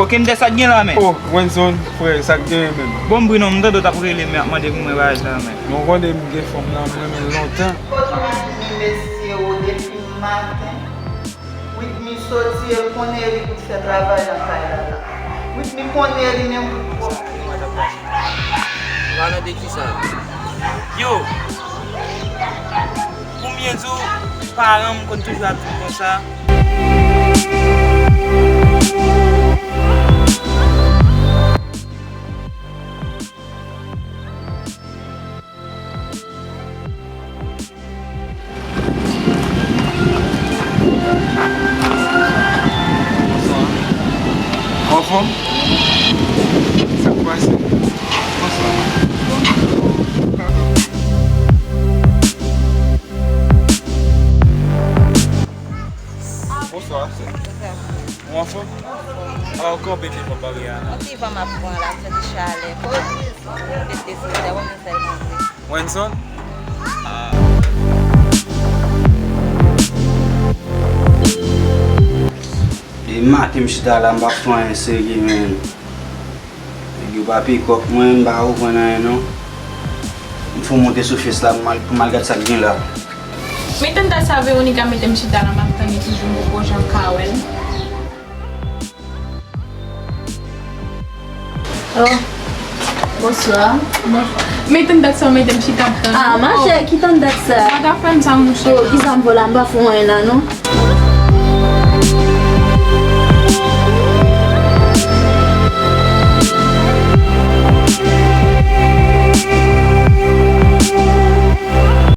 ken de sak gen la men? Oh, Wenson, frère, sak gen men. Bon brin nou mda do ta pou rele men akman de mwen voyage la men. Non konde mge fom nan mwen lontan. Monsieur au depuis matin. Oui, mi sorti el connaît pour faire travail dans la. Oui, mi connaît même pour. Voilà de qui ça? Yo! Combien de jours parents me comptent toujours à tout comme ça? En forme? Ça passe? Bonsoir. Bonsoir. En forme? Ah, encore bébé pour barrière. Ok, va m'apprendre là, c'est du chalet. Wenson? E mati mchita la mbap fwen segi men. Yo pa pikop mwen mba ou konan yon. Mfou monte sou fes la pou mal gat sak gen la. Mais tant que ça veut unicamente me chita la matane toujours beaucoup Jean Kawel. Oh, bonsoir. Mais tant que ça me chita. Ah, ma chère, qui t'en date ça? Ada fan sa mouche. Oh, qui s'en va là-bas font un là, non?